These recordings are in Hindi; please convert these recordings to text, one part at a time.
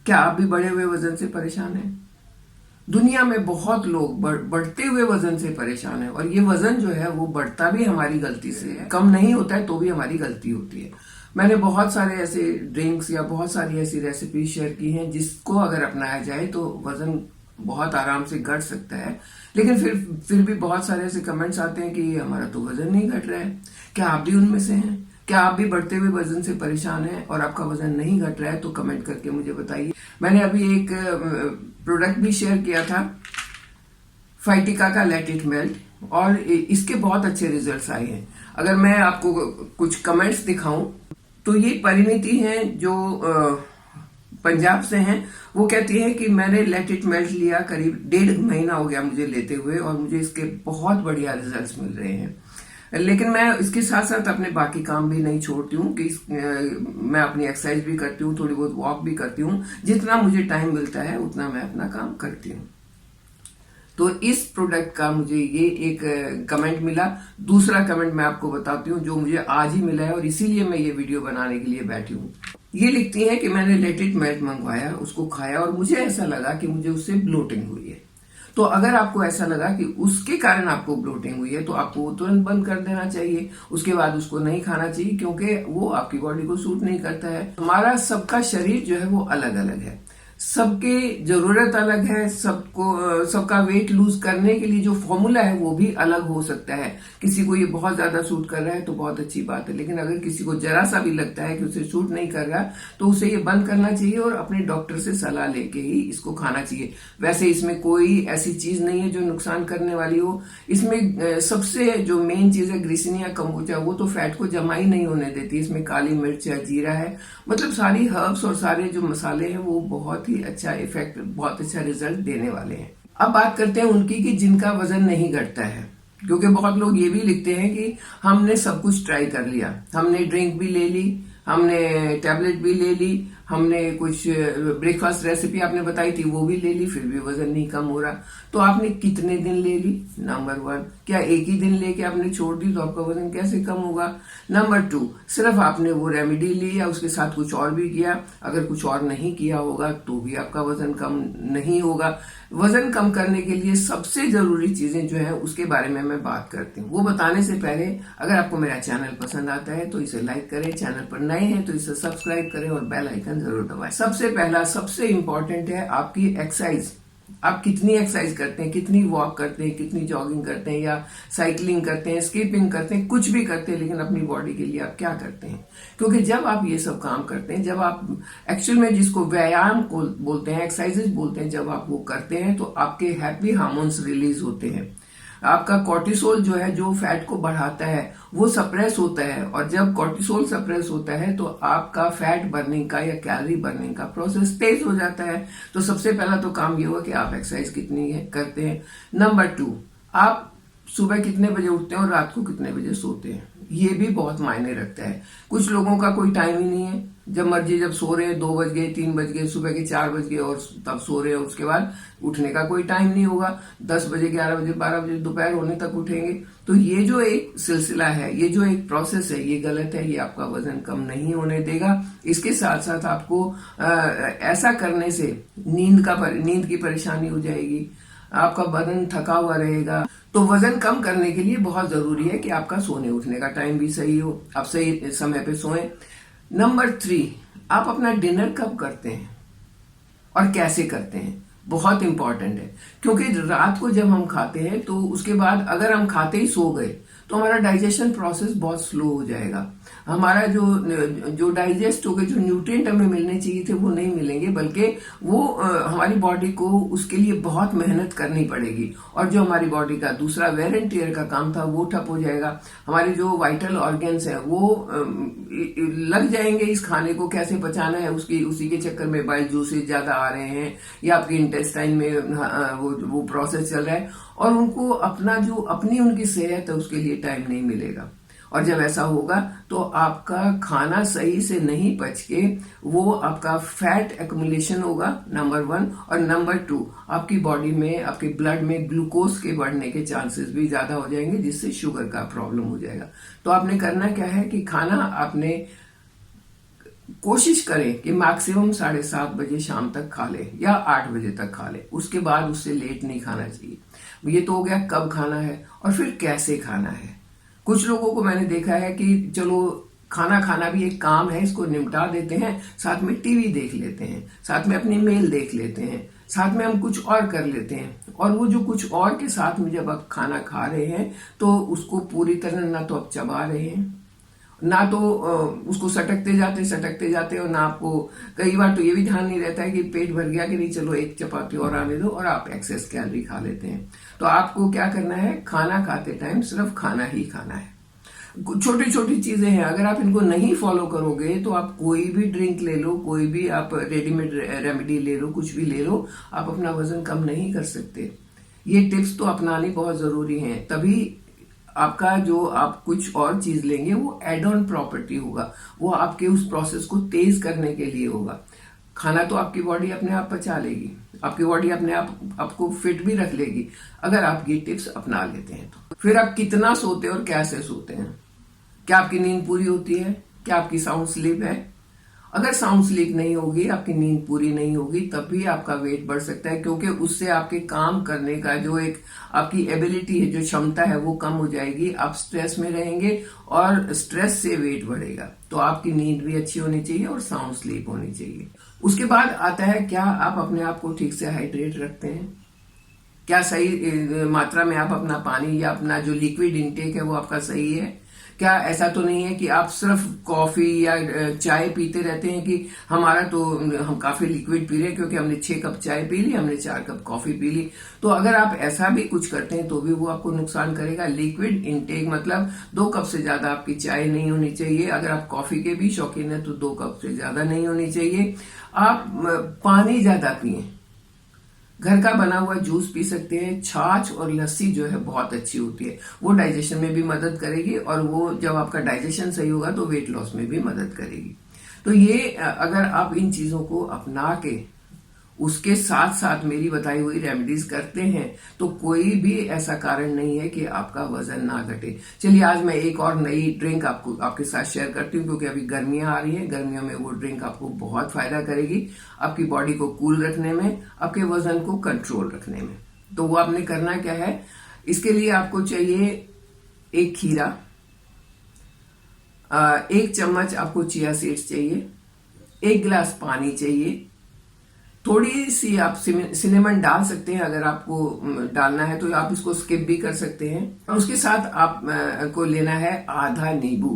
क्या आप भी बढ़े हुए वजन से परेशान हैं? दुनिया में बहुत लोग बढ़ते हुए वजन से परेशान हैं, और ये वजन जो है वो बढ़ता भी हमारी गलती से है, कम नहीं होता है तो भी हमारी गलती होती है। मैंने बहुत सारे ऐसे ड्रिंक्स या बहुत सारी ऐसी रेसिपी शेयर की हैं जिसको अगर अपनाया जाए तो वजन बहुत आराम से घट सकता है। लेकिन फिर भी बहुत सारे ऐसे कमेंट्स आते हैं कि हमारा तो वजन नहीं घट रहा है। क्या आप भी उनमें से हैं? क्या आप भी बढ़ते हुए वजन से परेशान हैं और आपका वजन नहीं घट रहा है? तो कमेंट करके मुझे बताइए। मैंने अभी एक प्रोडक्ट भी शेयर किया था, फाइटिका का लेट इट मेल्ट, और इसके बहुत अच्छे रिजल्ट्स आए हैं। अगर मैं आपको कुछ कमेंट्स दिखाऊं तो ये परिणीति हैं जो पंजाब से हैं। वो कहती है कि मैंने लेट इट मेल्ट लिया, करीब 1.5 महीना हो गया मुझे लेते हुए, और मुझे इसके बहुत बढ़िया रिजल्ट्स मिल रहे हैं। लेकिन मैं इसके साथ साथ अपने बाकी काम भी नहीं छोड़ती हूँ कि मैं अपनी एक्सरसाइज भी करती हूँ, थोड़ी बहुत वॉक भी करती हूँ। जितना मुझे टाइम मिलता है उतना मैं अपना काम करती हूँ। तो इस प्रोडक्ट का मुझे ये एक कमेंट मिला। दूसरा कमेंट मैं आपको बताती हूँ जो मुझे आज ही मिला है, और इसीलिए मैं ये वीडियो बनाने के लिए बैठी हूँ। ये लिखती है कि मैंने लेट इट मेल्ट मंगवाया, उसको खाया और मुझे ऐसा लगा कि मुझे उससे ब्लोटिंग हुई है। तो अगर आपको ऐसा लगा कि उसके कारण आपको ब्लोटिंग हुई है तो आपको वो तुरंत बंद कर देना चाहिए। उसके बाद उसको नहीं खाना चाहिए, क्योंकि वो आपकी बॉडी को सूट नहीं करता है। हमारा सबका शरीर जो है वो अलग अलग है, सबकी जरूरत अलग है, सबका वेट लूज करने के लिए जो फॉर्मूला है वो भी अलग हो सकता है। किसी को ये बहुत ज्यादा सूट कर रहा है तो बहुत अच्छी बात है, लेकिन अगर किसी को जरा सा भी लगता है कि उसे सूट नहीं कर रहा तो उसे ये बंद करना चाहिए और अपने डॉक्टर से सलाह लेके ही इसको खाना चाहिए। वैसे इसमें कोई ऐसी चीज नहीं है जो नुकसान करने वाली हो। इसमें सबसे जो मेन चीज है ग्लिसरीन या कम्बुचा, वो तो फैट को जमा ही नहीं होने देती। इसमें काली मिर्च या जीरा है, मतलब सारी हर्ब्स और सारे जो मसाले हैं वो बहुत ही अच्छा इफेक्ट, बहुत अच्छा रिजल्ट देने वाले हैं। अब बात करते हैं उनकी कि जिनका वजन नहीं घटता है, क्योंकि बहुत लोग ये भी लिखते हैं कि हमने सब कुछ ट्राई कर लिया, हमने ड्रिंक भी ले ली, हमने टैबलेट भी ले ली, हमने कुछ ब्रेकफास्ट रेसिपी आपने बताई थी वो भी ले ली, फिर भी वजन नहीं कम हो रहा। तो आपने कितने दिन ले ली? नंबर 1, क्या एक ही दिन लेके आपने छोड़ दी तो आपका वजन कैसे कम होगा? नंबर 2, सिर्फ आपने वो रेमेडी ली या उसके साथ कुछ और भी किया? अगर कुछ और नहीं किया होगा तो भी आपका वजन कम नहीं होगा। वजन कम करने के लिए सबसे जरूरी चीजें जो है उसके बारे में मैं बात करती हूँ। वो बताने से पहले अगर आपको मेरा चैनल पसंद आता है तो इसे लाइक करें, चैनल पर नए हैं तो इसे सब्सक्राइब करें और बेल आइकन जरूर दबाएं। सबसे पहला सबसे इंपॉर्टेंट है आपकी एक्सरसाइज। आप कितनी एक्सरसाइज करते हैं, कितनी वॉक करते हैं, कितनी जॉगिंग करते हैं या साइकिलिंग करते हैं, स्कीपिंग करते हैं, कुछ भी करते हैं, लेकिन अपनी बॉडी के लिए आप क्या करते हैं? क्योंकि जब आप ये सब काम करते हैं, जब आप एक्चुअल में जिसको व्यायाम को बोलते हैं, एक्सरसाइजेज बोलते हैं, जब आप वो करते हैं तो आपके हैप्पी हार्मोन्स रिलीज होते हैं। आपका कॉर्टिसोल जो है, जो फैट को बढ़ाता है, वो सप्रेस होता है, और जब कॉर्टिसोल सप्रेस होता है तो आपका फैट बर्निंग का या कैलोरी बर्निंग का प्रोसेस तेज हो जाता है। तो सबसे पहला तो काम ये हुआ कि आप एक्सरसाइज कितनी करते हैं। नंबर 2, आप सुबह कितने बजे उठते हैं और रात को कितने बजे सोते हैं, ये भी बहुत मायने रखता है। कुछ लोगों का कोई टाइम ही नहीं है, जब मर्जी जब सो रहे हैं, 2 बज गए, 3 बज गए, सुबह के 4 बज गए और तब सो रहे हैं, उसके बाद उठने का कोई टाइम नहीं होगा। 10 बजे, 11 बजे, 12 बजे दोपहर होने तक उठेंगे। तो ये जो एक सिलसिला है, ये जो एक प्रोसेस है, ये गलत है, ये आपका वजन कम नहीं होने देगा। इसके साथ साथ आपको ऐसा करने से नींद की परेशानी हो जाएगी, आपका बदन थका हुआ रहेगा। तो वजन कम करने के लिए बहुत जरूरी है कि आपका सोने उठने का टाइम भी सही हो, आप सही समय पे सोएं। नंबर 3, आप अपना डिनर कब करते हैं और कैसे करते हैं, बहुत इंपॉर्टेंट है। क्योंकि रात को जब हम खाते हैं तो उसके बाद अगर हम खाते ही सो गए तो हमारा डाइजेशन प्रोसेस बहुत स्लो हो जाएगा। हमारा जो डाइजेस्ट हो गए, जो न्यूट्रिएंट हमें मिलने चाहिए थे वो नहीं मिलेंगे, बल्कि वो हमारी बॉडी को उसके लिए बहुत मेहनत करनी पड़ेगी, और जो हमारी बॉडी का दूसरा वेयर एंड टियर का काम था वो ठप हो जाएगा। हमारे जो वाइटल ऑर्गन्स हैं वो लग जाएंगे इस खाने को कैसे पचाना है, उसी के चक्कर में बाइल जूसेस ज्यादा आ रहे हैं या आपके इंटेस्टाइन में वो प्रोसेस चल रहा है, और उनको अपनी उनकी सेहत है उसके लिए टाइम नहीं मिलेगा। और जब ऐसा होगा तो आपका खाना सही से नहीं पच के वो आपका फैट एक्युमुलेशन होगा, नंबर 1, और नंबर 2, आपकी बॉडी में, आपके ब्लड में ग्लूकोज के बढ़ने के चांसेस भी ज्यादा हो जाएंगे, जिससे शुगर का प्रॉब्लम हो जाएगा। तो आपने करना क्या है कि खाना आपने कोशिश करें कि मैक्सिमम 7:30 बजे शाम तक खा ले या 8 बजे तक खा ले, उसके बाद उससे लेट नहीं खाना चाहिए। ये तो हो गया कब खाना है और फिर कैसे खाना है। कुछ लोगों को मैंने देखा है कि चलो खाना खाना भी एक काम है, इसको निपटा देते हैं, साथ में टीवी देख लेते हैं, साथ में अपनी मेल देख लेते हैं, साथ में हम कुछ और कर लेते हैं। और वो जो कुछ और के साथ में जब आप खाना खा रहे हैं तो उसको पूरी तरह ना तो आप चबा रहे हैं, ना तो उसको सटकते जाते और ना आपको कई बार तो ये भी ध्यान नहीं रहता है कि पेट भर गया कि नहीं, चलो एक चपाती और आने दो, और आप एक्सेस कैलोरी खा लेते हैं। तो आपको क्या करना है, खाना खाते टाइम सिर्फ खाना ही खाना है। छोटी छोटी चीजें हैं, अगर आप इनको नहीं फॉलो करोगे तो आप कोई भी ड्रिंक ले लो, कोई भी आप रेडीमेड रेमेडी ले लो, कुछ भी ले लो, आप अपना वजन कम नहीं कर सकते। ये टिप्स तो अपनानी बहुत जरूरी है, तभी आपका जो आप कुछ और चीज लेंगे वो एड ऑन प्रॉपर्टी होगा, वो आपके उस प्रोसेस को तेज करने के लिए होगा। खाना तो आपकी बॉडी अपने आप पचा लेगी, आपकी बॉडी अपने आप आपको फिट भी रख लेगी अगर आप ये टिप्स अपना लेते हैं तो। फिर आप कितना सोते हैं और कैसे सोते हैं, क्या आपकी नींद पूरी होती है, क्या आपकी साउंड स्लीप है। अगर साउंड स्लीप नहीं होगी, आपकी नींद पूरी नहीं होगी, तब भी आपका वेट बढ़ सकता है, क्योंकि उससे आपके काम करने का जो एक आपकी एबिलिटी है, जो क्षमता है, वो कम हो जाएगी। आप स्ट्रेस में रहेंगे और स्ट्रेस से वेट बढ़ेगा। तो आपकी नींद भी अच्छी होनी चाहिए और साउंड स्लीप होनी चाहिए। उसके बाद आता है, क्या आप अपने आप को ठीक से हाइड्रेट रखते हैं, क्या सही मात्रा में आप अपना पानी या अपना जो लिक्विड इनटेक है वो आपका सही है। क्या ऐसा तो नहीं है कि आप सिर्फ कॉफी या चाय पीते रहते हैं कि हमारा तो हम काफी लिक्विड पी रहे हैं क्योंकि हमने 6 कप चाय पी ली, हमने 4 कप कॉफी पी ली। तो अगर आप ऐसा भी कुछ करते हैं तो भी वो आपको नुकसान करेगा। लिक्विड इनटेक मतलब 2 कप से ज्यादा आपकी चाय नहीं होनी चाहिए। अगर आप कॉफी के भी शौकीन है तो 2 कप से ज्यादा नहीं होनी चाहिए। आप पानी ज्यादा पिए, घर का बना हुआ जूस पी सकते हैं। छाछ और लस्सी जो है बहुत अच्छी होती है, वो डाइजेशन में भी मदद करेगी और वो जब आपका डाइजेशन सही होगा तो वेट लॉस में भी मदद करेगी। तो ये अगर आप इन चीजों को अपना के उसके साथ साथ मेरी बताई हुई रेमेडीज करते हैं तो कोई भी ऐसा कारण नहीं है कि आपका वजन ना घटे। चलिए आज मैं एक और नई ड्रिंक आपके साथ शेयर करती हूँ, क्योंकि अभी गर्मियां आ रही हैं। गर्मियों में वो ड्रिंक आपको बहुत फायदा करेगी, आपकी बॉडी को कूल रखने में, आपके वजन को कंट्रोल रखने में। तो वो आपने करना क्या है, इसके लिए आपको चाहिए एक खीरा, 1 चम्मच आपको चिया सीड्स चाहिए, 1 गिलास पानी चाहिए, थोड़ी सी आप सिनेमन डाल सकते हैं अगर आपको डालना है, तो आप इसको स्किप भी कर सकते हैं। और उसके साथ आप को लेना है आधा नींबू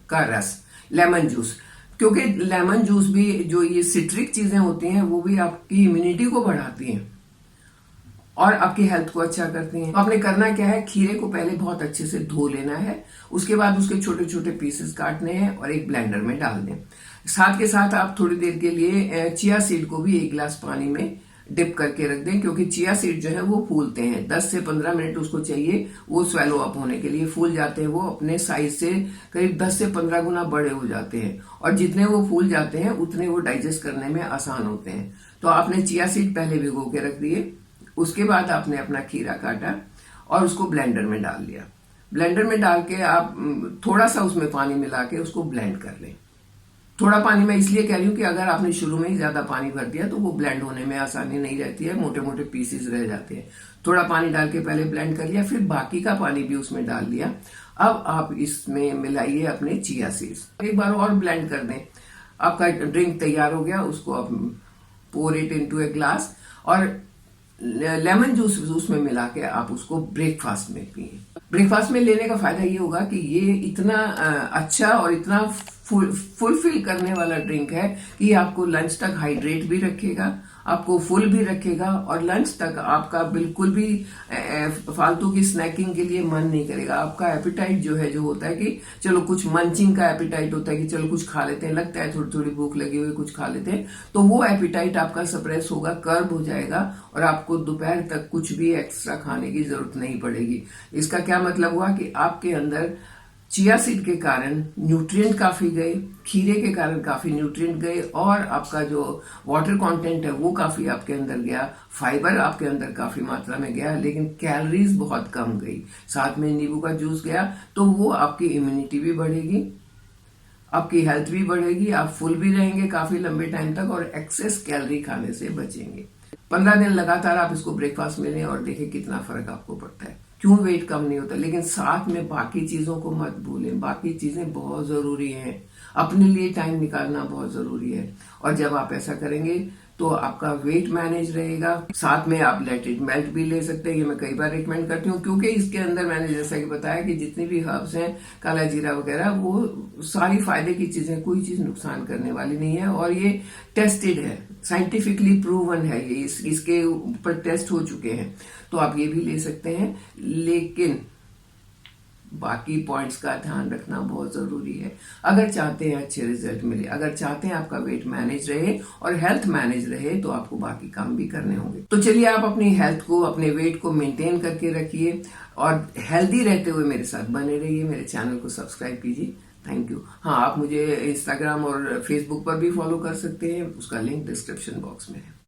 का रस, लेमन जूस, क्योंकि लेमन जूस भी जो ये सिट्रिक चीजें होती हैं वो भी आपकी इम्यूनिटी को बढ़ाती हैं और आपकी हेल्थ को अच्छा करती हैं। तो आपने करना क्या है, खीरे को पहले बहुत अच्छे से धो लेना है, उसके बाद उसके छोटे छोटे पीसेस काटने हैं और एक ब्लेंडर में डाल दें। साथ के साथ आप थोड़ी देर के लिए चिया सीड को भी 1 गिलास पानी में डिप करके रख दें, क्योंकि चिया सीड जो है वो फूलते हैं। 10 से 15 मिनट उसको चाहिए वो स्वेलो अप होने के लिए। फूल जाते हैं वो अपने साइज से करीब 10 से 15 गुना बड़े हो जाते हैं, और जितने वो फूल जाते हैं उतने वो डाइजेस्ट करने में आसान होते हैं। तो आपने चिया सीड पहले भिगो के रख दिए, उसके बाद आपने अपना खीरा काटा और उसको ब्लेंडर में डाल लिया। ब्लेंडर में डाल के आप थोड़ा सा उसमें पानी मिला के उसको ब्लेंड कर लें। थोड़ा पानी मैं इसलिए कह रही हूँ कि अगर आपने शुरू में ही ज्यादा पानी भर दिया तो वो ब्लेंड होने में आसानी नहीं रहती है, मोटे मोटे पीसेस रह जाते हैं। थोड़ा पानी डाल के पहले ब्लेंड कर लिया, फिर बाकी का पानी भी उसमें डाल दिया। अब आप इसमें मिलाइए अपने चिया सीड्स, एक बार और ब्लेंड कर दें। आपका ड्रिंक तैयार हो गया, उसको आप pour it into a glass और लेमन जूस उसमें मिला के आप उसको ब्रेकफास्ट में पिए। ब्रेकफास्ट में लेने का फायदा ये होगा कि ये इतना अच्छा और इतना फुलफिल करने वाला ड्रिंक है कि आपको लंच तक हाइड्रेट भी रखेगा, आपको फुल भी रखेगा, और लंच तक आपका बिल्कुल भी फालतू की स्नैकिंग के लिए मन नहीं करेगा। आपका एपिटाइट जो है, जो होता है कि चलो कुछ मंचिंग का एपिटाइट होता है कि चलो कुछ खा लेते हैं, लगता है थोड़ी थोड़ी भूख लगी हुई, कुछ खा लेते हैं, तो वो एपिटाइट आपका सप्रेस होगा, कर्ब हो जाएगा और आपको दोपहर तक कुछ भी एक्स्ट्रा खाने की जरूरत नहीं पड़ेगी। इसका क्या मतलब हुआ कि आपके अंदर चिया सीड के कारण न्यूट्रिएंट काफी गए, खीरे के कारण काफी न्यूट्रिएंट गए, और आपका जो वाटर कंटेंट है वो काफी आपके अंदर गया, फाइबर आपके अंदर काफी मात्रा में गया, लेकिन कैलोरीज बहुत कम गई। साथ में नींबू का जूस गया, तो वो आपकी इम्यूनिटी भी बढ़ेगी, आपकी हेल्थ भी बढ़ेगी, आप फुल भी रहेंगे काफी लंबे टाइम तक और एक्सेस कैलोरी खाने से बचेंगे। 15 दिन लगातार आप इसको ब्रेकफास्ट में लें और देखें कितना फर्क आपको पड़ता है। क्यों वेट कम नहीं होता, लेकिन साथ में बाकी चीजों को मत भूलें। बाकी चीजें बहुत जरूरी हैं, अपने लिए टाइम निकालना बहुत जरूरी है। और जब आप ऐसा करेंगे तो आपका वेट मैनेज रहेगा। साथ में आप लेट इट मेल्ट भी ले सकते हैं, ये मैं कई बार रिकमेंड करती हूँ, क्योंकि इसके अंदर मैंने जैसा कि बताया कि जितनी भी हर्ब्स हैं, काला जीरा वगैरह, वो सारी फायदे की चीजें, कोई चीज नुकसान करने वाली नहीं है। और ये टेस्टेड है, साइंटिफिकली प्रूवन है, ये इसके ऊपर टेस्ट हो चुके हैं, तो आप ये भी ले सकते हैं। लेकिन बाकी पॉइंट्स का ध्यान रखना बहुत जरूरी है अगर चाहते हैं अच्छे रिजल्ट मिले, अगर चाहते हैं आपका वेट मैनेज रहे और हेल्थ मैनेज रहे, तो आपको बाकी काम भी करने होंगे। तो चलिए आप अपनी हेल्थ को, अपने वेट को मेंटेन करके रखिए और हेल्दी रहते हुए मेरे साथ बने रहिए। मेरे चैनल को सब्सक्राइब कीजिए। Thank you. हाँ, आप मुझे इंस्टाग्राम और फेसबुक पर भी फॉलो कर सकते हैं, उसका लिंक डिस्क्रिप्शन बॉक्स में है।